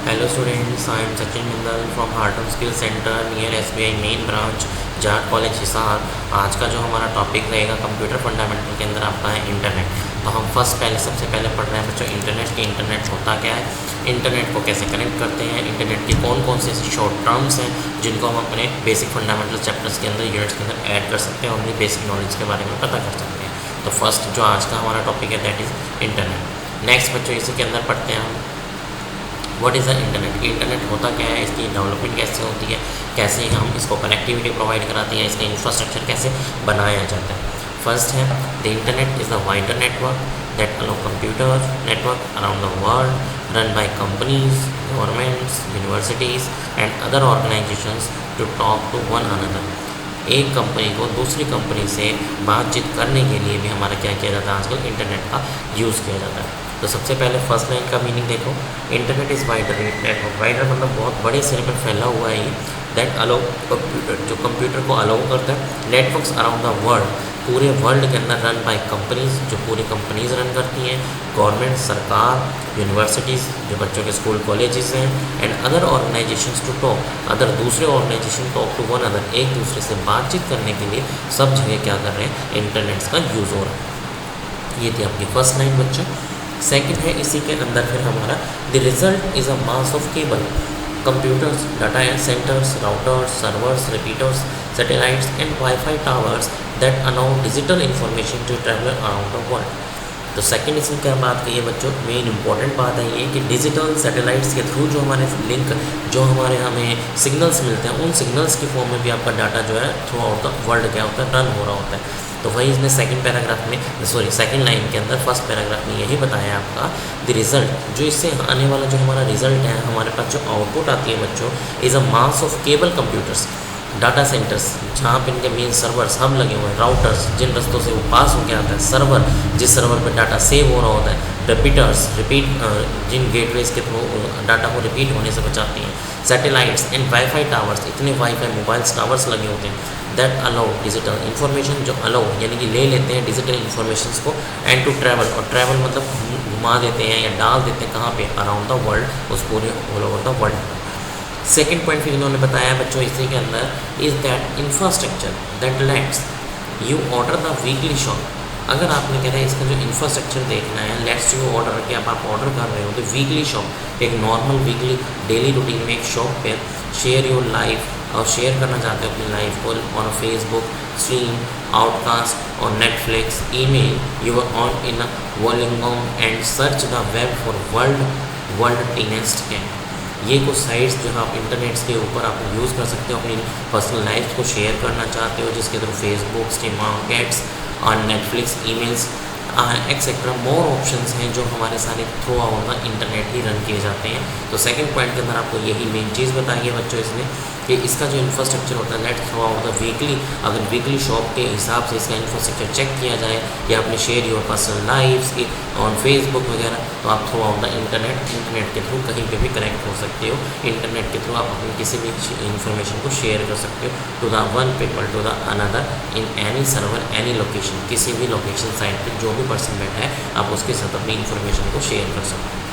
Hello students, I am Sachin Mindal from Hartron Skill Center near SBI main branch Jat college Hisar. आज का जो हमारा topic रहेगा computer fundamental के अंदर आपका है इंटरनेट। तो हम सबसे पहले पढ़ रहे हैं बच्चों इंटरनेट की इंटरनेट होता क्या है, इंटरनेट को कैसे कनेक्ट करते हैं, इंटरनेट के कौन कौन से शॉर्ट टर्म्स हैं जिनको हम अपने बेसिक फंडामेंटल चैप्टर्स के अंदर यूनिट्स के अंदर ऐड कर सकते हैं और अपनी बेसिक नॉलेज के बारे में पता कर सकते हैं। तो फर्स्ट जो आज का हमारा टॉपिक है दैट इज़ इंटरनेट। नेक्स्ट बच्चों इसी के अंदर पढ़ते हैं हम what is the internet. Internet होता क्या है, इसकी डेवलपमेंट कैसे होती है, कैसे हम इसको कनेक्टिविटी प्रोवाइड कराते हैं, इसका इंफ्रास्ट्रक्चर कैसे बनाया जाता है। फर्स्ट है the internet is the wider network that allow computer network around the world run by companies, governments, universities and other organisations to talk to one another. एक कंपनी को दूसरी कंपनी से बातचीत करने के लिए भी हमारा क्या किया जाता है, आजकल इंटरनेट का यूज़ किया जाता है। तो सबसे पहले फर्स्ट लाइन का मीनिंग देखो, internet is wider network. Wider मतलब बहुत बड़े सिरे पर फैला हुआ है ये, दैट अलाउ कंप्यूटर, जो कंप्यूटर को अलाउ करता है नेटवर्क्स अराउंड द वर्ल्ड, पूरे वर्ल्ड के अंदर रन बाय कंपनीज, जो पूरी कंपनीज रन करती हैं, गवर्नमेंट सरकार, यूनिवर्सिटीज़ जो बच्चों के स्कूल कॉलेजेस हैं, and other organisations to talk, other दूसरे organisation talk to one other, एक दूसरे से बातचीत करने के लिए सब जगह क्या कर रहे हैं, इंटरनेट का यूज़ हो रहा है। ये थी आपकी फर्स्ट लाइन बच्चों। सेकंड है इसी के अंदर फिर हमारा the result is a mass of cable, computers, data centres, routers, servers, repeaters, satellites and wifi towers that allow digital information to travel around the world. तो सेकंड इसमें क्या बात कही है बच्चों, मेन इंपॉर्टेंट बात है ये कि डिजिटल सैटेलाइट्स के थ्रू जो हमारे लिंक, जो हमारे हमें सिग्नल्स मिलते हैं, उन सिग्नल्स की फॉर्म में भी आपका डाटा जो है थ्रू आउट द वर्ल्ड क्या होता है, रन हो रहा होता है। तो वही इसमें सेकंड लाइन के अंदर फर्स्ट पैराग्राफ में यही बताया आपका द रिजल्ट, जो इससे आने वाला जो हमारा रिजल्ट है, हमारे पास जो आउटपुट आती है बच्चों, is a mass of cable computers, data centres जहाँ पे इनके मेन सर्वर्स हम लगे हुए हैं, राउटर्स जिन रस्तों से वो पास होकर आता है, सर्वर जिस सर्वर पे डाटा सेव हो रहा होता है, रिपीटर्स जिन गेटवेज के थ्रू डाटा को रिपीट होने से बचाती हैं, सैटेलाइट्स एंड वाईफाई टावर्स, इतने वाईफाई मोबाइल टावर्स लगे होते हैं, दैट अलाउ डिजिटल इन्फॉर्मेशन, जो अलाउ यानी कि ले लेते हैं डिजिटल इन्फॉर्मेशन को, एंड टू ट्रैवल, और ट्रैवल मतलब घुमा देते हैं या डाल देते हैं कहाँ पे, अराउंड द वर्ल्ड, उस पूरे all over the world. Second point फिर इन्होंने बताया बच्चों इसी के अंदर, is that infrastructure that lets you order the weekly shop. अगर आपने कह रहे हैं इसका जो इंफ्रास्ट्रक्चर देखना है, लेट्स यू ऑर्डर कि आप ऑर्डर कर रहे हो तो वीकली शॉप, एक नॉर्मल वीकली डेली रूटीन में एक शॉप पे शेयर योर लाइफ, और शेयर करना चाहते हो अपनी लाइफ को ऑन फेसबुक, स्ट्रीम, आउटकास्ट और Netflix, email your on in volume and search the web for world tiniest can. ये कुछ साइट्स जो आप इंटरनेट्स के ऊपर आप यूज़ कर सकते हो, अपनी पर्सनल लाइफ को शेयर करना चाहते हो, जिसके थ्रू फेसबुक, स्ट्रीम मार्केट्स और Netflix, emails etcetera more options हैं जो हमारे सारे through out the internet he run किए जाते हैं। तो सेकंड पॉइंट के अंदर आपको यही मेन चीज़ बताई है बच्चों इसने, कि इसका जो इंफ्रास्ट्रक्चर होता है let through out the weekly, अगर वीकली शॉप के हिसाब से इसका इंफ्रास्ट्रक्चर चेक किया जाए, या अपने शेयर योर पर्सनल लाइफ्स की ऑन फेसबुक वगैरह, तो आप थ्रू आउट द इंटरनेट के थ्रू कहीं पे भी कनेक्ट हो सकते हो। इंटरनेट के थ्रू आप अपनी किसी भी इंफॉर्मेशन को शेयर कर सकते हो to the one people to the another in any server any location, किसी भी लोकेशन साइट पर जो भी पर्सन बैठा है आप उसके साथ अपनी इंफॉर्मेशन को शेयर कर सकते हो।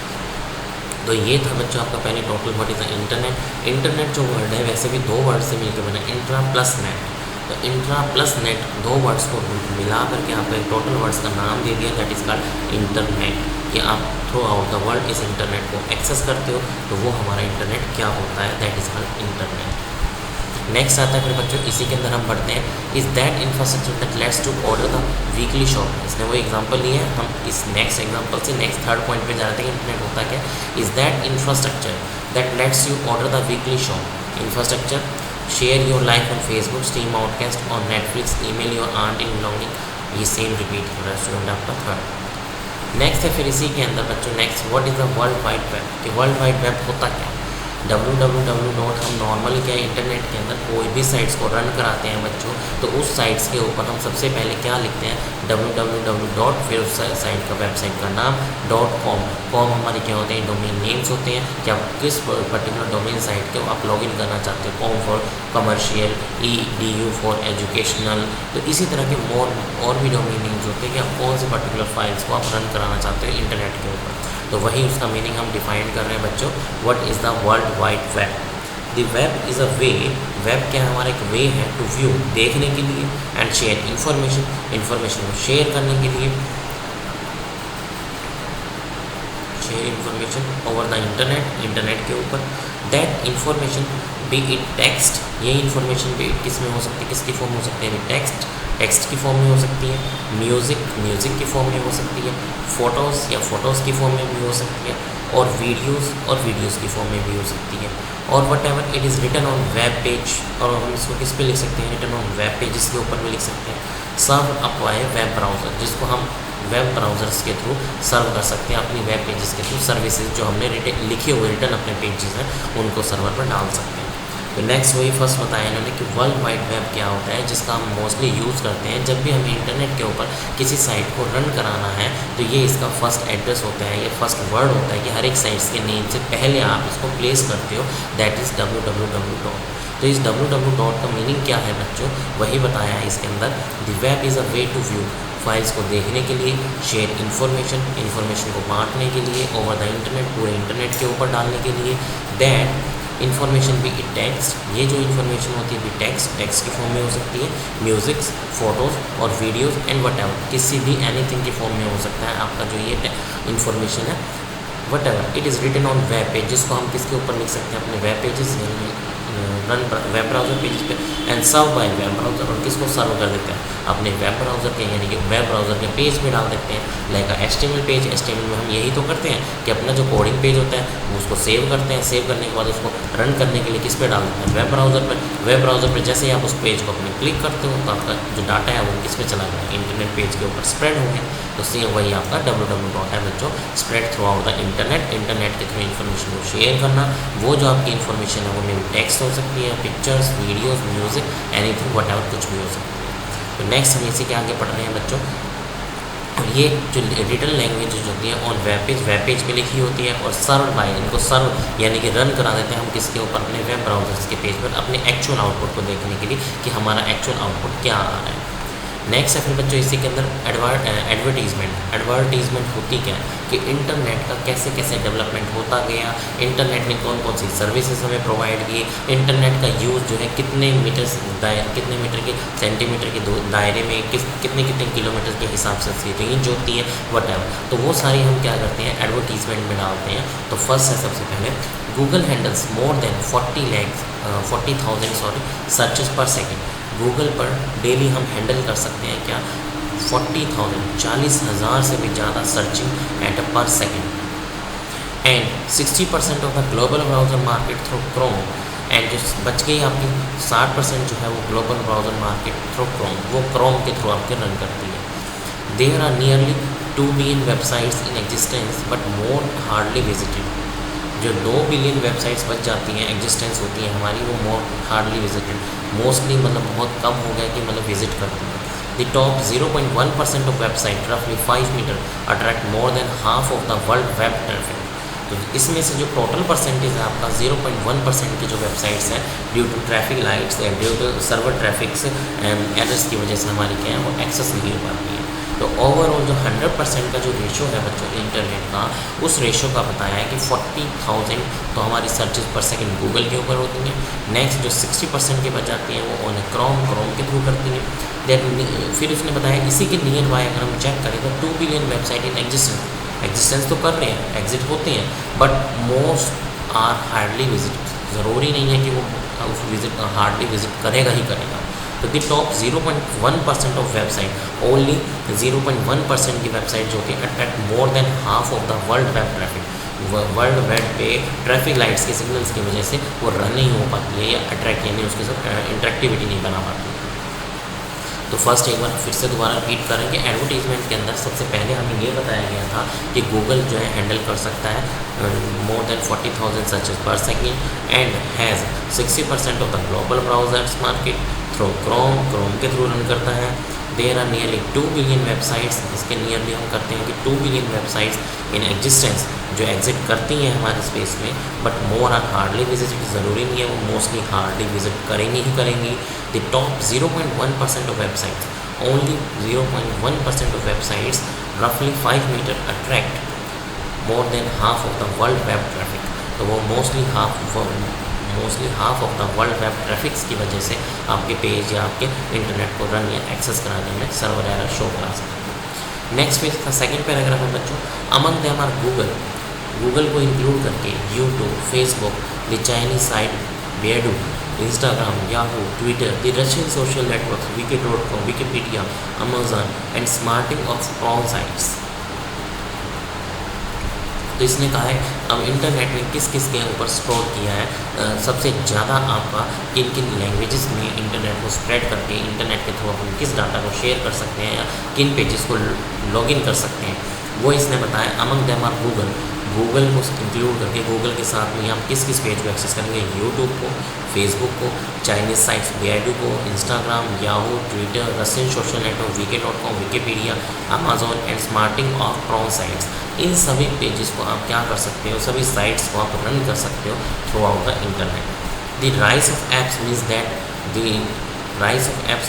तो ये था बच्चों आपका पहले total what is the internet. Internet जो वर्ड है वैसे भी दो वर्ड से मिलकर बना, इंट्रा प्लस नेट। तो इंट्रा प्लस नेट दो वर्ड्स को मिला करके आपको एक टोटल वर्ड्स का नाम दे दिया, दैट इज़ कॉल्ड इंटरनेट। कि आप थ्रू आउट द वर्ल्ड इस इंटरनेट को एक्सेस करते हो, तो वो हमारा इंटरनेट क्या होता है, that is called internet. Next आता है फिर बच्चों इसी के अंदर हम पढ़ते हैं, is that infrastructure that lets to order the weekly shop. इसने वो एग्जांपल लिए हैं, हम इस नेक्स्ट एग्जांपल से नेक्स्ट थर्ड पॉइंट पे जा रहे थे कि इंटरनेट होता क्या, is that infrastructure that lets you order the weekly shop. Infrastructure share your life on Facebook, stream outcast on Netflix, email your aunt in logging, ये same repeat हो रहा है स्टूडेंट आपका थर्ड। नेक्स्ट है फिर इसी के अंदर बच्चों next what is the world wide web. कि वर्ल्ड वाइड वेब होता क्या है, www. हम नॉर्मली क्या इंटरनेट के अंदर कोई भी साइट्स को रन कराते हैं बच्चों, तो उस साइट्स के ऊपर हम सबसे पहले क्या लिखते हैं, www. फिर उस साइट का वेबसाइट का नाम .com। कॉम हमारे क्या होते हैं, डोमेन नेम्स होते हैं कि आप किस पर्टिकुलर डोमेन साइट के आप लॉगिन करना चाहते हो। Com for commercial, edu for educational. तो इसी तरह के और भी डोमेन नेम्स होते हैं कि आप कौन से पर्टिकुलर फाइल्स को आप रन कराना चाहते हो इंटरनेट के ऊपर। तो वही उसका मीनिंग हम डिफाइन कर रहे हैं बच्चों, what is the world wide web. The web is a way, web क्या हमारा एक वे है टू व्यू, देखने के लिए, एंड शेयर इन्फॉर्मेशन, इन्फॉर्मेशन को शेयर करने के लिए, share information over the internet, internet के ऊपर। That information B it text, ये इन्फॉर्मेशन भी किस में हो सकती है, किसकी फॉर्म हो सकती है, टेक्स्ट, टेक्स्ट की फॉर्म में हो सकती है, म्यूज़िक, म्यूज़िक की फॉर्म में हो सकती है, फ़ोटोज़ या फ़ोटोज़ की फॉर्म में भी हो सकती है, और वीडियोज़ और वीडियोज़ की फॉर्म में भी हो सकती है। और whatever it is written on web page, और हम इसको किस पे लिख सकते हैं, रिटन ऑन वेब पेजेस के ऊपर भी लिख सकते हैं। सर्व अप बाय वेब ब्राउज़र, जिसको हम वेब ब्राउज़र्स के थ्रू सर्व कर सकते हैं, अपनी वेब पेजेस के थ्रू सर्विसेज जो हमने लिखे हुए रिटर्न अपने पेजेस हैं उनको सर्वर पर डाल सकते हैं। तो नेक्स्ट वही फर्स्ट बताया इन्होंने कि वर्ल्ड वाइड वेब क्या होता है, जिसका हम मोस्टली यूज़ करते हैं जब भी हमें इंटरनेट के ऊपर किसी साइट को रन कराना है, तो ये इसका फर्स्ट एड्रेस होता है, ये फर्स्ट वर्ड होता है कि हर एक साइट्स के नेम से पहले आप इसको प्लेस करते हो, दैट इज़ www. तो इस www. का मीनिंग क्या है बच्चों, वही बताया है इसके अंदर। The web is a way to view, files को देखने के लिए, शेयर इन्फॉर्मेशन, इन्फॉर्मेशन को बांटने के लिए, ओवर द इंटरनेट, पूरे इंटरनेट के ऊपर डालने के लिए। दैट इन्फॉर्मेशन भी टेक्स्ट, ये जो इन्फॉर्मेशन होती है भी टेक्स्ट, टेक्स्ट की फॉर्म में हो सकती है, म्यूज़िक्स, फ़ोटोज़ और वीडियोज़ एंड वट एवर, किसी भी एनीथिंग की फॉर्म में हो सकता है आपका जो ये इन्फॉर्मेशन है। Whatever it is written on web page, जिसको हम किसके ऊपर लिख सकते हैं, अपने web pages run web browser page पे, and serve by web browser, और किसको सर्व कर देते हैं, अपने वेब ब्राउज़र के, यानी कि वेब ब्राउज़र के पेज में डाल देते हैं। लाइक HTML पेज, HTML में हम यही तो करते हैं कि अपना जो कोडिंग पेज होता है वो उसको सेव करते हैं, सेव करने के बाद उसको रन करने के लिए किस पे डाल देते हैं, वेब ब्राउज़र पर। वेब ब्राउज़र पर जैसे ही आप उस पेज को अपने क्लिक करते हो तो आपका जो डाटा है वो किस पे चला गया, इंटरनेट पेज के ऊपर स्प्रेड हो गया। तो सेम वही आपका www. है बच्चों, spread through out the internet, internet के थ्रू इन्फॉर्मेशन को शेयर करना। वो जो आपकी इन्फॉर्मेशन है वो में टेक्स्ट हो सकती है, pictures, videos, music, anything what ever, कुछ भी हो सकती है। तो नेक्स्ट हम इसी के आगे पढ़ रहे हैं बच्चों। ये जो रिटन लैंग्वेज जो होती है ऑन वेब पेज पे लिखी होती है, और सर्व बाय, इनको सर्व यानी कि रन करा देते हैं हम किसके ऊपर, अपने वेब ब्राउज़र्स के पेज पर, अपने एक्चुअल आउटपुट को देखने के लिए कि हमारा एक्चुअल आउटपुट क्या आ रहा है। नेक्स्ट है फिर बच्चों इसी के अंदर एडवर्टीजमेंट। एडवर्टीजमेंट होती क्या है कि इंटरनेट का कैसे कैसे डेवलपमेंट होता गया, इंटरनेट ने कौन कौन सी सर्विसेज हमें प्रोवाइड की, इंटरनेट का यूज़ जो है कितने मीटर के सेंटीमीटर के दायरे में, कितने कितने किलोमीटर के हिसाब से इसकी रेंज होती है, वट एवर। तो वो सारी हम क्या करते हैं, एडवर्टीजमेंट में डालते हैं। तो फर्स्ट है सबसे पहले, Google handles more than 40,000 searches per second. Google पर डेली हम हैंडल कर सकते हैं क्या, 40,000 से भी ज़्यादा searching at per second. And 60% of the global browser market through Chrome, and जो बच गई आपकी 60% जो है वो global browser market through Chrome, वो क्रोम के थ्रू आपके रन करती है। There are nearly 2 billion websites in existence but more hardly visited. जो 2 बिलियन वेबसाइट्स बच जाती हैं, एग्जिस्टेंस होती है हमारी, वो मोर हार्डली विजिटेड, मोस्टली मतलब बहुत कम हो गया कि मतलब विजिट करती है। द टॉप 0.1% ऑफ वेबसाइट रफली 5 metre attract more than half of the world web traffic. तो इसमें से जो टोटल परसेंटेज है आपका 0.1% की जो वेबसाइट्स हैं, ड्यू टू ट्रैफिक लाइट्स या due to server traffics errors की वजह से हमारी क्या है वो एक्सेस नहीं हो पाती है। तो ओवरऑल जो 100% का जो रेशो है बच्चों इंटरनेट का, उस रेशो का बताया है कि 40,000 तो हमारी सर्चेज पर सेकंड गूगल के ऊपर होती हैं। नेक्स्ट जो 60% की बच जाती हैं वो ऑन क्रोम के थ्रू करती हैं। देन फिर उसने बताया इसी के नियर बाय अगर हम चेक करें तो 2 बिलियन वेबसाइट इन एग्जिस्टेंस तो कर रहे हैं, एग्जिट होते हैं, but most are hardly visit. ज़रूरी नहीं है कि वो उस हार्डली विजिट करेगा ही करेगा। तो दी टॉप 0.1% ऑफ वेबसाइट, ओनली 0.1% की वेबसाइट जो कि attract more than half of the world web traffic, world web पे ट्रैफिक लाइट्स के सिग्नल्स की वजह से वो रन नहीं हो पाती है या अट्रैक्ट यानी उसके साथ इंटरेक्टिविटी नहीं बना पाती। तो फर्स्ट एक बार फिर से दोबारा रिपीट करेंगे। एडवर्टीजमेंट के अंदर सबसे पहले हमें ये बताया गया था कि गूगल जो है हैंडल कर सकता है more than 40,000 searches per second and has 60% of the global browsers market through Chrome के थ्रू रन करता है। There are nearly 2 billion websites, इसके नियरली हम करते हैं कि 2 बिलियन वेबसाइट्स इन एग्जिस्टेंस जो एग्जिट करती हैं हमारे स्पेस में, but more are hardly visit. ज़रूरी नहीं है वो मोस्टली हार्डली विजिट करेंगी ही करेंगी। The top 0.1% of websites, only 0.1% of websites रफली 5 metre attract more than half of the world web traffic. तो वो mostly half of the world web traffics की वजह से आपके पेज या आपके इंटरनेट को रन या एक्सेस कराने में सर्वर एरर शो करा सकते हैं। नेक्स्ट पेज का सेकंड पैराग्राफ है बच्चों, अमंग देम आर गूगल को इंक्लूड करके YouTube, Facebook, the Chinese site Baidu, Instagram, Yahoo, Twitter, the Russian social network, wiki.com, Wikipedia, Amazon and smarting of all sites. तो इसने कहा है अब इंटरनेट में किस किस के ऊपर स्टोर किया है, सबसे ज़्यादा आपका किन किन लैंग्वेजेस में इंटरनेट को स्प्रेड करके इंटरनेट के थ्रू हम किस डाटा को शेयर कर सकते हैं या किन पेजेस को लॉगिन कर सकते हैं, वो इसने बताया। अमंग देम आर गूगल को इंक्लूड करके गूगल के साथ में हम किस किस पेज को एक्सेस करेंगे, यूट्यूब को, फेसबुक को, चाइनीज साइट्स बेडू को, Instagram, Yahoo, Twitter, Russian social network, wiki.com, Wikipedia, Amazon and smarting of all sites. इन सभी पेजेस को आप क्या कर सकते हो, सभी साइट्स को आप रन कर सकते हो through out the internet. The rise of apps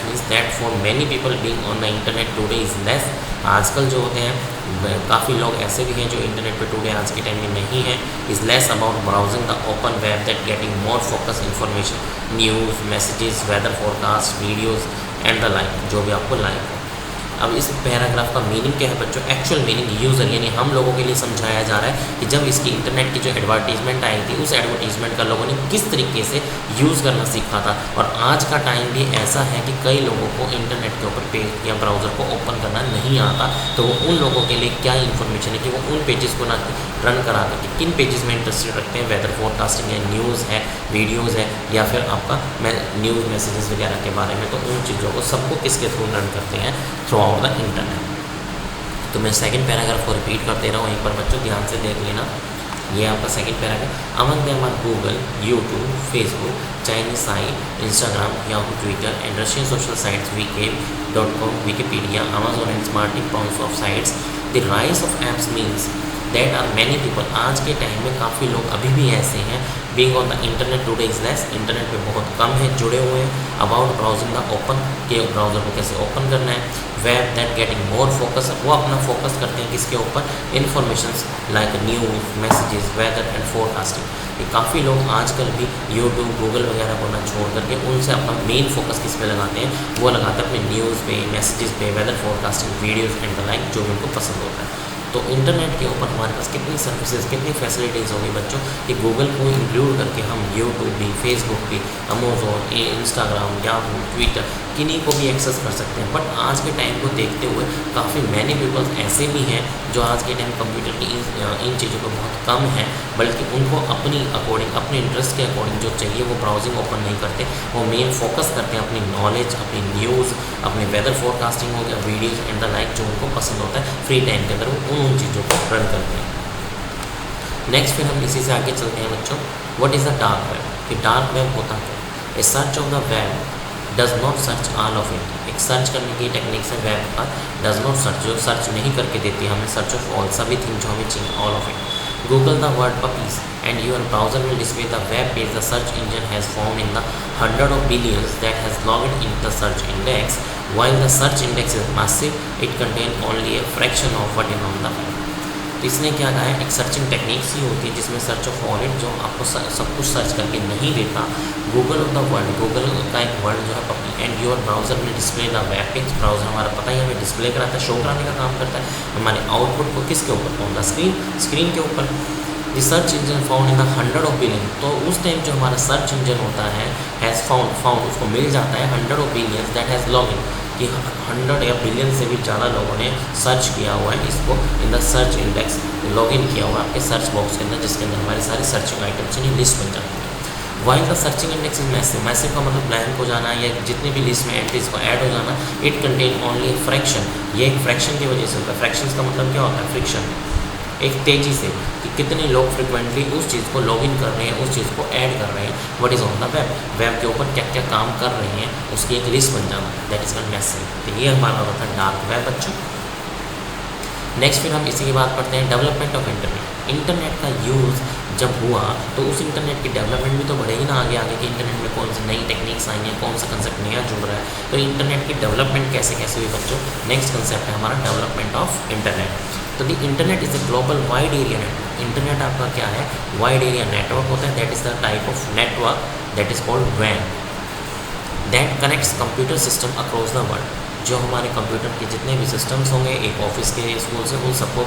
means that for many people being on the internet today is less. आजकल जो होते हैं काफ़ी लोग ऐसे भी हैं जो इंटरनेट पे टुडे आज के टाइम में नहीं है, is less about browsing the open web that getting more focus information, news, messages, weather forecast, videos and the like, जो भी आपको लाइक है। अब इस पैराग्राफ का मीनिंग क्या है बच्चों, एक्चुअल मीनिंग यूज़र यानी हम लोगों के लिए समझाया जा रहा है कि जब इसकी इंटरनेट की जो एडवर्टीजमेंट आई थी उस एडवर्टीजमेंट का लोगों ने किस तरीके से यूज़ करना सीखा था। और आज का टाइम भी ऐसा है कि कई लोगों को इंटरनेट के ऊपर पेज या ब्राउज़र को ओपन करना नहीं आता, तो वो उन लोगों के लिए क्या इन्फॉर्मेशन है कि वो उन पेजेस को ना रन करा कर कि किन पेजेस में इंटरेस्टेड रखते हैं, वेदर फोरकास्टिंग है, न्यूज़ है, वीडियोज़ है या फिर आपका न्यूज़ मैसेजेस वगैरह के बारे में, तो उन चीज़ों को सबको किसके थ्रू रन करते हैं, थ्रू आउट द इंटरनेट। तो मैं सेकंड पैराग्राफ को रिपीट करते रहा हूँ, एक बार बच्चों ध्यान से देख लेना। ये आपका second paragraph, among them are Google, YouTube, Facebook, Chinese site, Instagram, Yahoo, Twitter and Russian social sites wiki.com, Wikipedia, Amazon and smarting of sites. The rise of apps means that are many people, आज के time में काफ़ी लोग अभी भी ऐसे हैं, being on the internet today is less, internet पे बहुत कम है जुड़े हुए हैं, अबाउट ब्राउजिंग द ओपन, के ब्राउज़र को कैसे ओपन करना है, web that getting more focus, वो अपना फोकस करते हैं किसके ऊपर, informations like news, messages, weather and forecasting. ये काफ़ी लोग आजकल भी यूट्यूब, गूगल वगैरह को ना छोड़ करके उनसे अपना मेन फोकस किस पे लगाते हैं, वो लगाते हैं अपने न्यूज़ पे, मैसेजेस पे, weather forecasting, videos and the like, जो भी उनको पसंद होता है। तो इंटरनेट के ऊपर हमारे पास कितनी सर्विसेज, कितनी फैसिलिटीज़ होगी बच्चों कि गूगल को इंक्लूड करके हम यूट्यूब भी, फेसबुक भी, अमेजोन, इंस्टाग्राम, याहू, ट्विटर, किन्हीं को भी एक्सेस कर सकते हैं। बट आज के टाइम को देखते हुए काफ़ी मैनी पीपल्स ऐसे भी हैं जो आज के टाइम कंप्यूटर की इन चीज़ों को बहुत कम है, बल्कि उनको अपनी अकॉर्डिंग, अपने इंटरेस्ट के अकॉर्डिंग जो चाहिए वो ब्राउजिंग ओपन नहीं करते, वो मेन फोकस करते हैं अपनी नॉलेज, अपनी न्यूज़, अपने वेदर फोरकास्टिंग हो गया, वीडियोज़ एंड द लाइक, जो उनको पसंद होता है फ्री टाइम के अंदर वो उन चीज़ों को रन करते हैं। नेक्स्ट फिर हम इसी से आगे चलते हैं बच्चों, what is the dark web, कि डार्क वेब होता क्या है। A search of the web does not search all of it, एक सर्च करने की टेक्निक से वेब का डज नॉट सर्च, जो सर्च नहीं करके देती है हमें सर्च ऑफ ऑल, सभी थिंग जो हमें चाहिए, all of it. Google the word puppies and your browser will display the web page the search engine has found in the 100 of billions that has logged in the search index. While the search index is massive, it contains only a fraction of what is on the web. तो इसने क्या कहा है, एक searching techniques ही होती है जिसमें search of all it, जो आपको सब कुछ सर्च करके नहीं देता। Google of the world, Google का एक वर्ड जो है पपी, एंड योर ब्राउजर में display the web page, browser हमारा पता ही हमें डिस्प्ले कराता है, शो कराने का काम करता है हमारे आउटपुट को किसके ऊपर, ऑन द स्क्रीन के ऊपर। The search engine found in the 100 of billion, तो उस टाइम जो हमारा सर्च इंजन होता है हैज़ फाउंड उसको मिल जाता है 100 of billions that has log in, कि 100 या बिलियन से भी ज़्यादा लोगों ने सर्च किया हुआ है इसको, in the search index log in किया हुआ है आपके सर्च बॉक्स के अंदर, जिसके अंदर हमारी सारी सर्चिंग आइटम्स की लिस्ट बन जाती है। While the searching index is massive, massive का मतलब ब्लैंक हो जाना या जितने भी लिस्ट में एंट्रीज को ऐड हो जाना, इट कंटेन ओनली फ्रैक्शन, ये एक फ्रैक्शन की वजह से होता है। फ्रैक्शन का मतलब क्या होता है, फ्रिक्शन, एक तेज़ी से कि कितने लोग फ्रिक्वेंटली उस चीज़ को लॉगिन कर रहे हैं, उस चीज़ को ऐड कर रहे हैं, what is on the web, web के ऊपर क्या क्या काम कर रहे हैं उसकी एक लिस्ट बन जाना, दैट इज़ कॉल्ड मैसिव। तो ये हमारा होता है डार्क वेब बच्चों। नेक्स्ट फिर हम इसी की बात करते हैं, डेवलपमेंट ऑफ इंटरनेट। इंटरनेट का यूज़ जब हुआ तो उस इंटरनेट की डेवलपमेंट भी तो बढ़ेगी ना आगे आगे, कि इंटरनेट में कौन सी नई टेक्निक्स आई हैं, कौन सा कंसेप्ट नया जुड़ रहा है, तो इंटरनेट की डेवलपमेंट कैसे कैसे हुई बच्चों। नेक्स्ट कंसेप्ट है हमारा डेवलपमेंट ऑफ इंटरनेट। तो the internet is a global wide area network. Internet आपका क्या है, वाइड एरिया नेटवर्क होता है, that is the type of network that is called वैन, that connects computer system across the world. जो हमारे computer के जितने भी सिस्टम्स होंगे एक ऑफिस के, स्कूल से, वो सबको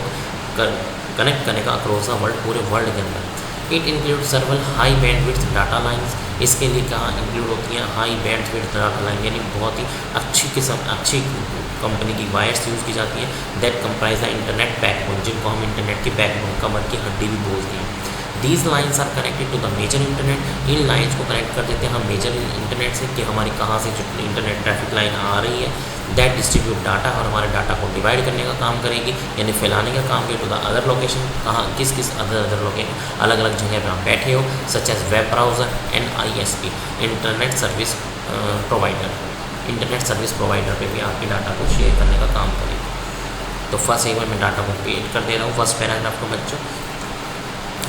कनेक्ट करने का अक्रॉस द वर्ल्ड, पूरे वर्ल्ड के अंदर। It include सर्वल high bandwidth data lines. इसके लिए कहाँ इंक्लूड होती हैं, हाई बैंडविड्थ डाटा लाइन, यानी बहुत ही अच्छी कंपनी की वायर्स यूज़ की जाती हैं, that comprise the internet backbone, जिनको हम इंटरनेट की बैकबोन, कमर की हड्डी भी बोलते हैं। These lines are connected to the major internet. इन लाइन्स को कनेक्ट कर देते हैं हम मेजर इंटरनेट से, कि हमारी कहाँ से जो इंटरनेट ट्रैफिक लाइन आ रही है, दैट डिस्ट्रीब्यूट डाटा, और हमारे डाटा को डिवाइड करने का काम करेगी, यानी फैलाने का काम करेगी टू द अदर लोकेशन। कहाँ, किस किस अदर लोकेशन, अलग अलग जगह पर आप बैठे हो, such as web browser and ISP, internet service provider. Internet service provider पे भी आपके डाटा को शेयर करने का काम करेगी। तो फर्स्ट एक बार मैं डाटा को क्रिएट कर दे रहा हूँ, फर्स्ट पैराग्राफ को बच्चों।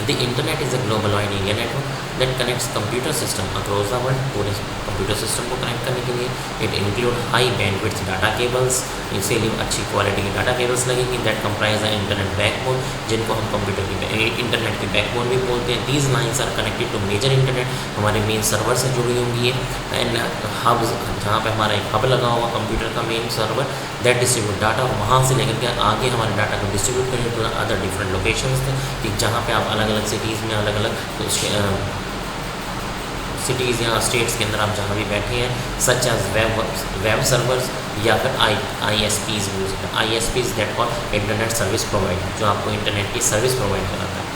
The internet is a global wide area network that connects computer system across the world। पूरे कंप्यूटर सिस्टम को कनेक्ट करने के लिए it include high bandwidth data cables, इसके लिए अच्छी क्वालिटी की डाटा केबल्स लगेंगी, that comprise the internet backbone, जिनको हम कंप्यूटर की इंटरनेट की बैकबोन भी बोलते हैं। These lines are connected to major internet, हमारे मेन सर्वर से जुड़ी होंगी, एंड हब्स, जहाँ पे हमारा एक हब लगा हुआ कंप्यूटर का main server, that distribute data, और वहाँ से लेकर के आगे हमारे डाटा को डिस्ट्रीब्यूट करेंगे टू अदर डिफरेंट लोकेशंस थे, कि जहाँ पे आप अलग अलग सिटीज़ में, अलग अलग सिटीज़ या स्टेट्स के अंदर आप जहाँ भी बैठे हैं, सच एज वेब सर्वर्स या फिर ISPs यूज करते हैं। ISPs that call internet service provider, जो आपको इंटरनेट की सर्विस प्रोवाइड कराता है।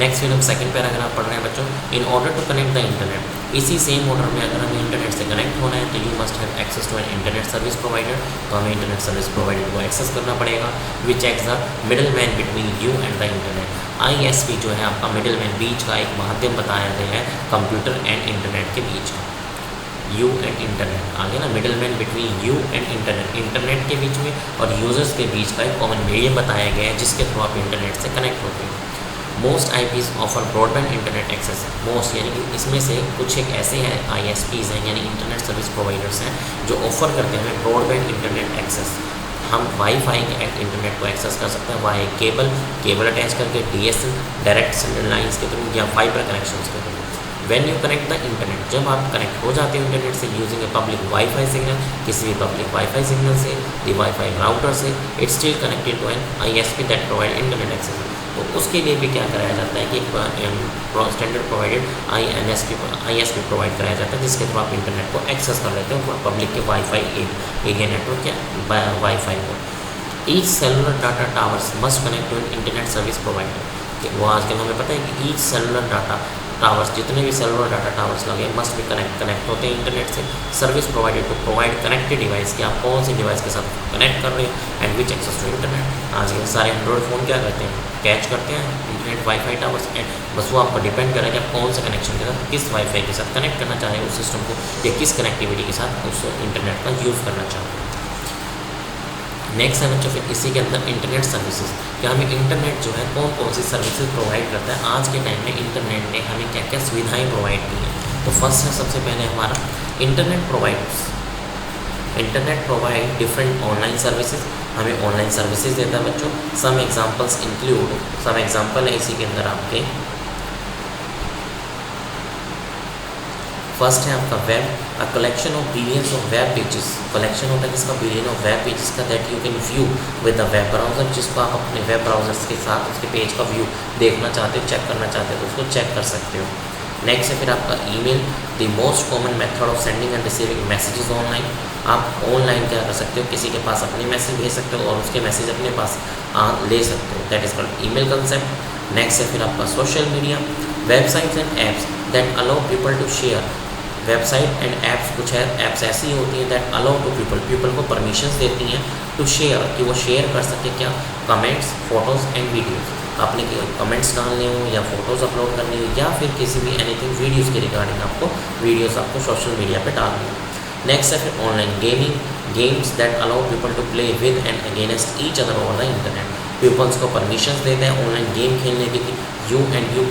नेक्स्ट फिर हम सेकंड पैराग्राफ पढ़ रहे हैं बच्चों। In order to connect the internet, इसी सेम ऑर्डर में अगर हमें इंटरनेट से कनेक्ट होना है तो you must have access to an internet service provider, तो हमें इंटरनेट सर्विस प्रोवाइडर को एक्सेस करना पड़ेगा, which acts the middle man between you and the internet. ISP जो है आपका मिडल मैन, बीच का एक माध्यम बताया गया है कंप्यूटर एंड इंटरनेट के बीच का। यू एंड इंटरनेट आगे ना, middle man between you and internet, internet के बीच में और यूजर्स के बीच का एक कॉमन मीडियम बताया गया है, जिसके थ्रू आप इंटरनेट से कनेक्ट होते हैं। Most IPs offer broadband internet access. Most यानी कि इसमें से कुछ एक ऐसे हैं ISPs हैं, यानी इंटरनेट सर्विस प्रोवाइडर्स हैं, जो ऑफर करते हैं हमें ब्रॉडबैंड इंटरनेट एक्सेस। हम वाईफाई के इंटरनेट को एक्सेस कर सकते हैं, वाई केबल अटैच करके, DSL डायरेक्ट सिग्नल लाइन्स के थ्रू या फाइबर कनेक्शंस के through. When you connect the internet, जब आप कनेक्ट हो जाते हो इंटरनेट से using a public wifi signal, किसी भी पब्लिक वाईफाई सिग्नल से, द वाईफाई राउटर से, it's still connected to an ISP that provide internet access. तो उसके लिए भी क्या कराया जाता है कि एक स्टैंडर्ड प्रोवाइडेड ISP प्रोवाइड कराया जाता है, जिसके थ्रू आप इंटरनेट को एक्सेस कर लेते हो पब्लिक के वाईफाई एरिया नेटवर्क या वाईफाई को। Each cellular data towers must connect to an internet service provider. वो आजकल हमें पता है कि ईच सेलुलर डाटा टावर्स, जितने भी सेलुलर डाटा टावर्स लगे, मस्ट भी कनेक्ट होते हैं इंटरनेट से। Service provided to provide connected device, कि आप कौन सी डिवाइस के साथ कनेक्ट कर रहे हैं, and which access to internet. आज के सारे एंड्रॉयड फ़ोन क्या करते हैं, कैच करते हैं इंटरनेट वाईफाई टावर्स, एंड बस वो आपको डिपेंड करेगा कि आप कौन से कनेक्शन के साथ, किस वाईफाई के साथ कनेक्ट करना चाह रहे हैं उस सिस्टम को, या किस कनेक्टिविटी के साथ उस इंटरनेट का यूज़ करना चाह रहे हैं। नेक्स्ट है बच्चों फिर इसी के अंदर इंटरनेट सर्विसेज, कि हमें इंटरनेट जो है कौन कौन सी सर्विसेज प्रोवाइड करता है। आज के टाइम में इंटरनेट ने हमें क्या क्या सुविधाएं प्रोवाइड की हैं। तो फर्स्ट है सबसे पहले हमारा internet providers. Internet provide different online services, हमें ऑनलाइन सर्विसेज देता है बच्चों। Some examples include, some example है इसी के अंदर आपके, फर्स्ट है आपका web, a collection of billions of web pages. Collection होता है किसका, बिलियन ऑफ वेब पेजेस का, that you can view with the web browser, जिसको आप अपने वेब ब्राउज़र्स के साथ उसके पेज का व्यू देखना चाहते हो, चेक करना चाहते हो तो उसको चेक कर सकते हो। नेक्स्ट है फिर आपका email, the most common method of sending end receiving messages online. आप ऑनलाइन क्या कर सकते हो, किसी के पास अपने मैसेज भेज सकते हो और उसके मैसेज अपने पास ले सकते हो, that is called email concept. Next है फिर आपका social media, websites and apps that allow people to share. Website and apps, कुछ है ऐप्स ऐसी होती हैं दैट अलाउ टू पीपल को परमिशंस देती हैं टू शेयर, कि वो शेयर कर सके क्या, कमेंट्स, फोटोज़ एंड वीडियोज़। आपने कमेंट्स डालने हो या फोटोज़ अपलोड करनी हो, या फिर किसी भी एनीथिंग वीडियोज़ के रिगार्डिंग आपको वीडियोज़ आपको सोशल मीडिया पे डालनी हो। नेक्स्ट है फिर online gaming, games that allow people to play with and against each other over the internet. Peoples को परमिशंस देते हैं ऑनलाइन गेम खेलने के लिए, you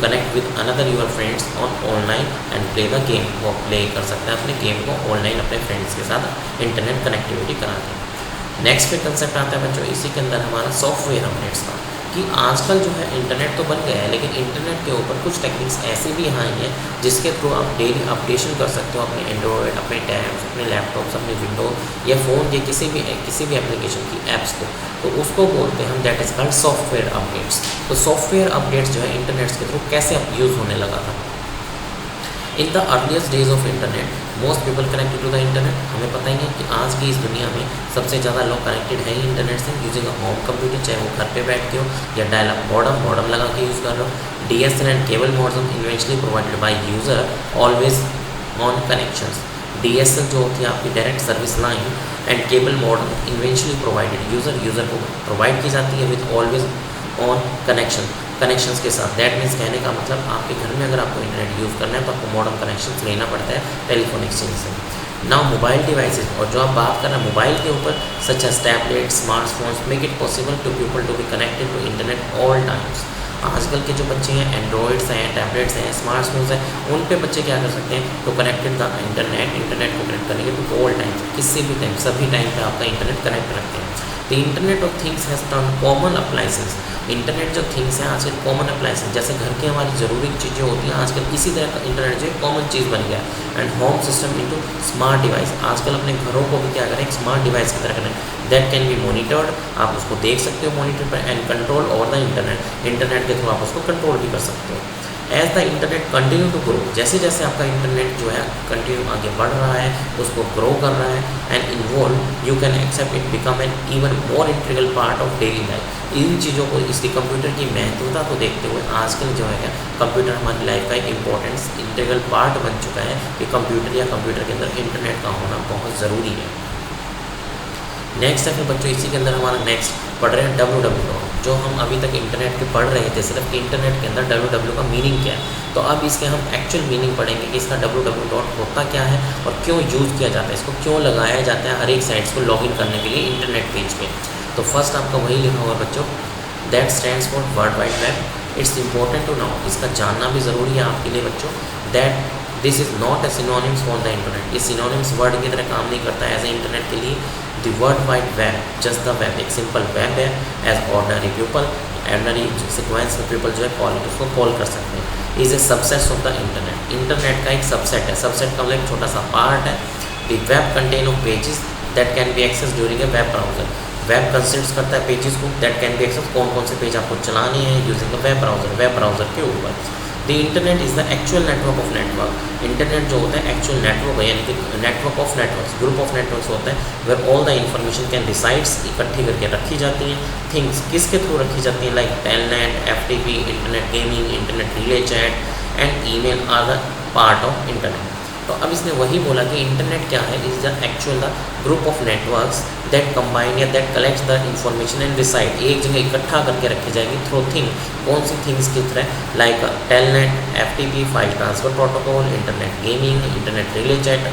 connect with another your friends on online and play the game. वो play कर सकते हैं अपने गेम को ऑनलाइन अपने फ्रेंड्स के साथ इंटरनेट कनेक्टिविटी करा के। नेक्स्ट पे कंसेप्ट आता है बच्चों इसी के अंदर हमारा सॉफ्टवेयर अपडेट्स का, कि आजकल जो है इंटरनेट तो बन गया है, लेकिन इंटरनेट के ऊपर कुछ टेक्निक्स ऐसी भी आई हैं जिसके थ्रू आप डेली अपडेशन कर सकते हो अपने एंड्रॉयड, अपने टैब्स, अपने लैपटॉप्स, अपने विंडो या फ़ोन के किसी भी एप्लीकेशन की ऐप्स को, तो उसको बोलते हैं हम that is called software updates. तो सॉफ्टवेयर अपडेट्स जो है इंटरनेट के थ्रू कैसे यूज़ होने लगा था। In the earliest days of internet most people connected to the internet. हमें पता ही है कि आज की इस दुनिया में सबसे ज़्यादा लोग कनेक्टेड है ही इंटरनेट से, यूजिंग अ होम कंप्यूटर, चाहे वो घर पे बैठ के हो या डायल अप मॉडम लगा के यूज़ कर रहे हो। DSL and cable modem eventually provided by user always on connections. DSL जो होती है आपकी direct service line and cable modem eventually provided user को प्रोवाइड की जाती है विद ऑलवेज ऑन कनेक्शंस के साथ। दैट मीन्स कहने का मतलब आपके घर में अगर आपको इंटरनेट यूज़ करना है तो आपको मॉडर्न कनेक्शन लेना पड़ता है टेलीफोन एक्सचेंज से। नाउ मोबाइल डिवाइसेस, और जो आप बात कर रहे हैं मोबाइल के ऊपर, such as tablet, smartphones make it possible to people to be connected to internet all times. आजकल के जो बच्चे हैं एंड्रॉयड्स हैं, टैबलेट्स हैं, स्मार्टफोन्स हैं, उन पे बच्चे क्या कर सकते हैं तो कनेक्टेड द इंटरनेट को कनेक्ट करेंगे तो ऑल टाइम, किसी भी टाइम, सभी टाइम पे आपका इंटरनेट कनेक्ट रखते हैं। The internet of things has turn common appliances. Internet जो थिंग्स हैं आजकल कॉमन अप्लाइंसेस, जैसे घर की हमारी ज़रूरी चीज़ें होती हैं आजकल इसी तरह का इंटरनेट जो है कॉमन चीज़ बन गया है। And home system into smart device, आजकल अपने घरों को भी क्या करें एक स्मार्ट डिवाइस की तरह करें दैट कैन बी मॉनिटर्ड, आप उसको देख सकते हो मॉनिटर पर, and control over the internet के थ्रू आप उसको कंट्रोल भी कर सकते हो। As the internet continue to grow, जैसे जैसे आपका इंटरनेट जो है कंटिन्यू आगे बढ़ रहा है, उसको ग्रो कर रहा है and involve, you can accept it become an even more integral part of daily life. इन चीज़ों को, इसकी कंप्यूटर की महत्वता को देखते हुए आजकल जो है कंप्यूटर हमारी लाइफ का एक इम्पोर्टेंस इंटीग्रल पार्ट बन चुका है कि कंप्यूटर या कंप्यूटर के अंदर इंटरनेट का होना बहुत ज़रूरी है। नेक्स्ट है फिर बच्चों, इसी के अंदर हमारा नेक्स्ट पढ़ रहे हैं www, जो हम अभी तक इंटरनेट के पढ़ रहे थे सिर्फ कि इंटरनेट के अंदर www का मीनिंग क्या है, तो अब इसके हम एक्चुअल मीनिंग पढ़ेंगे कि इसका www होता क्या है और क्यों यूज़ किया जाता है, इसको क्यों लगाया जाता है हर एक साइट्स को लॉगिन करने के लिए इंटरनेट पेज पे। तो फर्स्ट आपका वही लिखा होगा बच्चों, that stands for world wide web. It's important to know, इसका जानना भी ज़रूरी है आपके लिए बच्चों, that this is not a synonyms for the internet. ये सिनोनिम्स वर्ड की तरह काम नहीं करता है एज ए इंटरनेट के लिए। The world wide web, just the web, एक सिंपल वेब है as ordinary people, ordinary sequence में पीपल जो है उसको कॉल कर सकते हैं। Is a subset of the internet, internet का एक सबसेट है, सबसेट का मतलब एक छोटा सा पार्ट है। The web content of pages that can be access during a web browser, web consist करता है पेजेस को दैट कैन बी एक्सेस, कौन कौन से पेज आपको चलाने हैं यूजिंग द वेब ब्राउजर के ऊपर। The internet is the actual network of network, internet जो होता है एक्चुअल नेटवर्क है, यानी कि network of networks, group of networks होता है where all the information can resides, इकट्ठी करके रखी जाती हैं। थिंग्स किसके थ्रू रखी जाती हैं, like telnet, FTP, internet gaming, internet relay chat and email are the part of internet. तो अब इसने वही बोला कि इंटरनेट क्या है, is the actual the group of networks that combine या that collects the information and reside, एक जगह इकट्ठा करके रखी जाएगी थ्रू थिंग, कौन सी थिंग्स की तरह, like telnet, FTP, file transfer protocol, internet gaming, internet relay chat,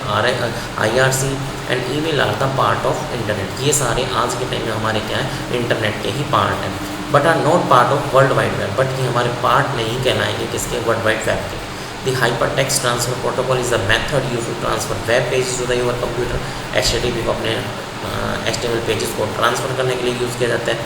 IRC and email are the part of internet. ये सारे आज के टाइम में हमारे क्या है इंटरनेट के ही पार्ट हैं, but are not part of world wide web, but ये हमारे पार्ट नहीं कहलाएंगे किसके, वर्ल्ड वाइड वेब के। The hypertext transfer protocol is a method used to transfer web pages to your computer। HTTP को अपने HTML पेजेस को transfer करने के लिए यूज़ किया जाता है।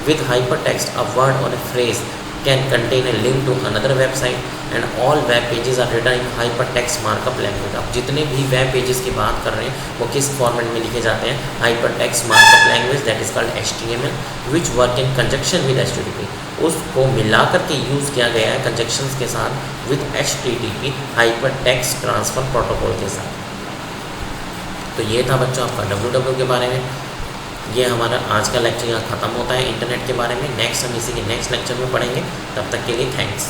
With hypertext, a word or a phrase can contain a link to another website and all web pages are written in hypertext markup language। आप जितने भी वेब पेजेस की बात कर रहे हैं वो किस फॉर्मेट में लिखे जाते हैं, hypertext markup language that is called HTML, which work in conjunction with HTTP। उसको मिला करके यूज़ किया गया है कंजक्शंस के साथ with HTTP, hypertext transfer protocol के साथ। तो ये था बच्चों आपका www के बारे में। ये हमारा आज का लेक्चर यहाँ ख़त्म होता है इंटरनेट के बारे में। नेक्स्ट हम इसी के नेक्स्ट लेक्चर में पढ़ेंगे, तब तक के लिए थैंक्स।